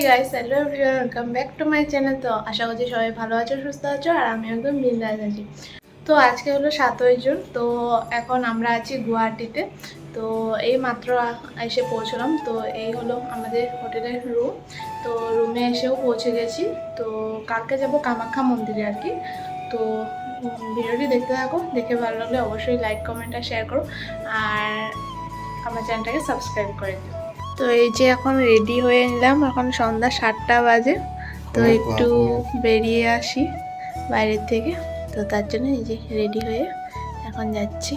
Guys, hello everyone, welcome back to my channel. তো আশা করছি সবাই ভালো আছো, সুস্থ আছো, আর আমি একদম বিন্দাস আছি। তো আজকে হলো 7ই জুন। তো এখন আমরা আছি গুয়াহাটিতে। তো এই মাত্র এসে পৌঁছলাম। তো এই হলো আমাদের হোটেলের রুম। তো রুমে এসেও পৌঁছে গেছি। তো কালকে যাব কামাখ্যা মন্দিরে আর কি। তো ভিডিওটি দেখতে থাকো, দেখে ভালো লাগলে অবশ্যই লাইক, কমেন্ট আর শেয়ার করো, আর আমার চ্যানেলটাকে সাবস্ক্রাইব করে দিও। তো এই যে এখন রেডি হয়ে নিলাম, এখন সন্ধ্যা 7টা বাজে। তো একটু বেরিয়ে আসি বাইরের থেকে। তো তার জন্য এই যে রেডি হয়ে এখন যাচ্ছি।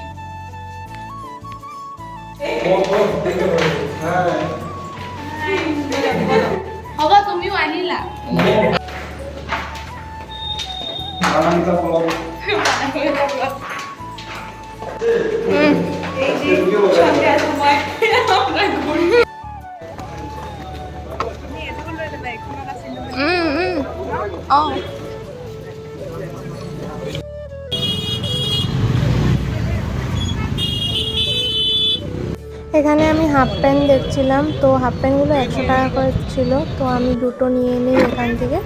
হবা তুমিও আনিলা সন্ধ্যার সময় আমরা ঘুরি। এখানে আমি হাফ প্যান্ট দেখছিলাম। তো হাফ প্যান্টগুলো 100 টাকা করে ছিল। তো আমি দুটো নিয়ে নিই এখান থেকে।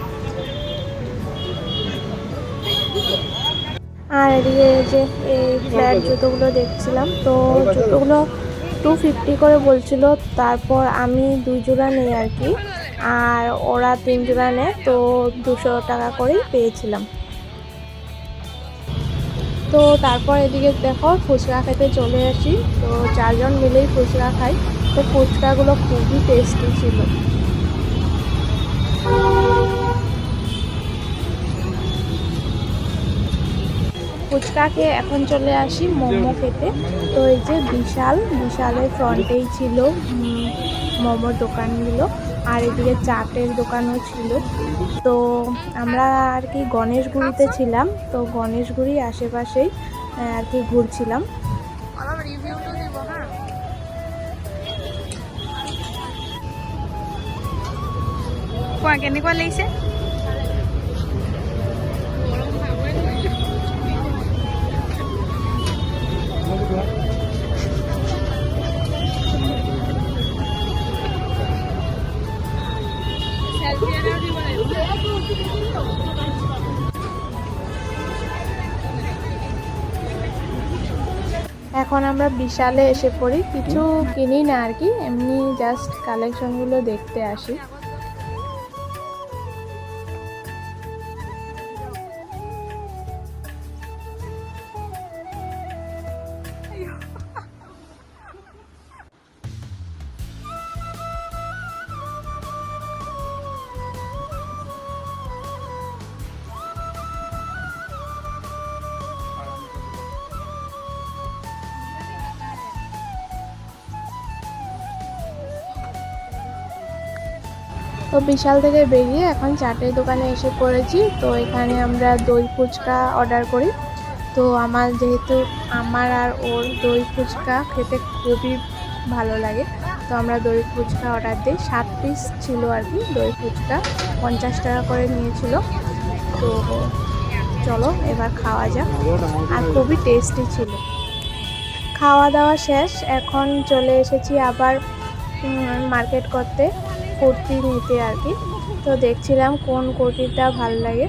আর এদিকে যে এই ফ্ল্যাট জুতোগুলো দেখছিলাম। তো জুতোগুলো 250 করে বলছিল। তারপর আমি 2 জোড়া নেই আর কি, আর ওরা 3 জোড়া নেয়। তো 200 টাকা করেই পেয়েছিলাম। তো তারপর এদিকে দেখো ফুচকা খেতে চলে আসি। তো 4 জন মিলেই ফুচকা খাই। তো ফুচকাগুলো খুবই টেস্টি ছিল। ফুচকা খেয়ে এখন চলে আসি মোমো খেতে। তো এই যে বিশালের ফ্রন্টেই ছিল মোমোর দোকানগুলো, আর এদিকে চাটের দোকানও ছিল। তো আমরা আর কি গণেশগুড়িতে ছিলাম। তো গণেশগুড়ি আশেপাশেই আর কি ঘুরছিলাম। কেনেকুৱা লাগিছে? এখন আমরা বিশালে এসে পড়ি। কিছু কিনি না আর কি, এমনি জাস্ট কালেকশনগুলো দেখতে আসি। তো বিশাল থেকে বেরিয়ে এখন চাটের দোকানে এসে পড়েছি। তো এখানে আমরা দই ফুচকা অর্ডার করি। তো যেহেতু আমার আর ওর দই ফুচকা খেতে খুবই ভালো লাগে, তো আমরা দই ফুচকা অর্ডার দিই। 7 পিস ছিল আর কি দই ফুচকা, 50 টাকা করে নিয়েছিল। তো চলো এবার খাওয়া যাক, আর খুবই টেস্টি ছিল। খাওয়া দাওয়া শেষ, এখন চলে এসেছি আবার মার্কেট করতে, কুর্তি নিতে আর কি। তো দেখছিলাম কোন কুর্তিটা ভালো লাগে।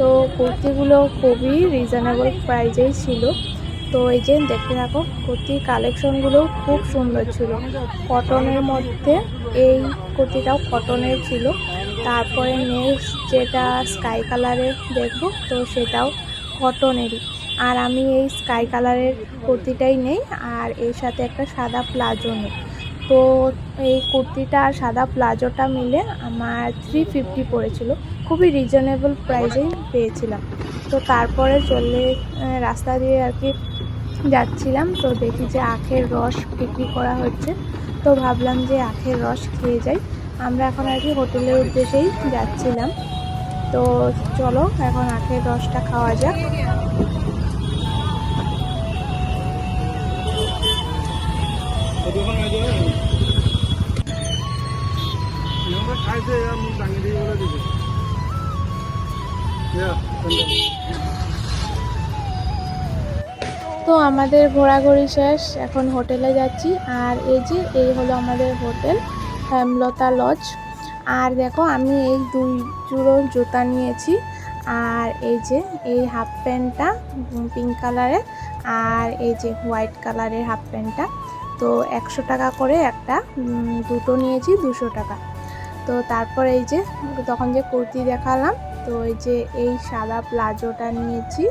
তো কুর্তিগুলো খুবই রিজনেবল প্রাইজেই ছিল। তো এই যে দেখতে থাকো, কুর্তির কালেকশনগুলো খুব সুন্দর ছিল। কটনের মধ্যে এই কুর্তিটাও কটনের ছিল। তারপরে নেক্সট যেটা স্কাই কালারের দেখবো, তো সেটাও কটনেরই। আর আমি এই স্কাই কালারের কুর্তিটাই নেই, আর এর সাথে একটা সাদা প্লাজো নেই। তো এই কুর্তিটা আর সাদা প্লাজোটা মিলে আমার 350 পড়েছিল। খুবই রিজনেবল প্রাইসেই পেয়েছিলাম। তো তারপরে রাস্তা দিয়ে আর কি যাচ্ছিলাম। তো দেখি যে আখের রস বিক্রি করা হচ্ছে। তো ভাবলাম যে আখের রস খেয়ে যাই। আমরা এখন আর কি হোটেলের উদ্দেশ্যেই যাচ্ছিলাম। তো চলো এখন আখের রসটা খাওয়া যাক। তো আমাদের ঘোরাঘুরি শেষ, এখন হোটেলে যাচ্ছি। আর এই হলো আমাদের হোটেল হেমলতা লজ। আর দেখো আমি এই 2 জোড়ো জুতা নিয়েছি, আর এই যে এই হাফ প্যান্টটা পিঙ্ক কালারের, আর এই যে হোয়াইট কালারের হাফ প্যান্টটা। তো 100 টাকা করে একটা, দুটো নিয়েছি 200 টাকা। তো তারপর এই যে তখন যে কুর্তি দেখালাম, তো এই যে এই সাদা প্লাজোটা নিয়েছি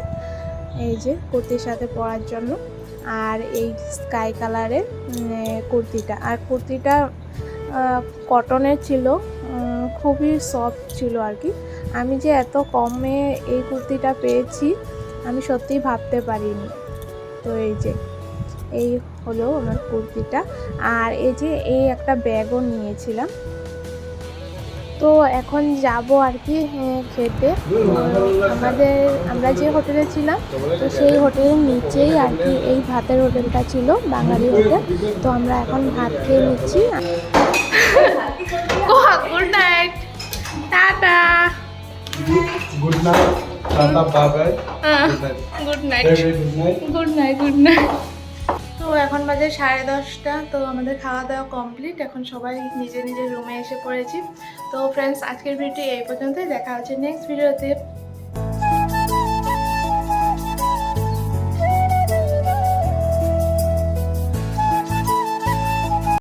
এই যে কুর্তির সাথে পরার জন্য, আর এই স্কাই কালারের কুর্তিটা। আর কুর্তিটা কটনের ছিল, খুবই সফট ছিল আর কি। আমি যে এত কমে এই কুর্তিটা পেয়েছি আমি সত্যিই ভাবতে পারিনি। তো এই যে এই হলো আমার কুর্তিটা, আর এই যে এই একটা ব্যাগও নিয়েছিলাম। তো এখন যাব আর কি খেতে। আমরা যে হোটেলে ছিলাম, তো সেই হোটেলের নিচেই আর কি এই ভাতের হোটেলটা ছিল, বাঙালি হোটেল। তো আমরা এখন ভাত খেয়ে নিচ্ছি। Good night, tata. Good night, tata, bye bye, good night, good night, good night. তো এখন বাজে 10:30। তো আমাদের খাওয়া দাওয়া কমপ্লিট, এখন সবাই নিজের নিজের রুমে এসে পড়েছি। তো ফ্রেন্ডস, আজকের ভিডিওটি এই পর্যন্তই। দেখা হচ্ছে নেক্সট ভিডিওতে।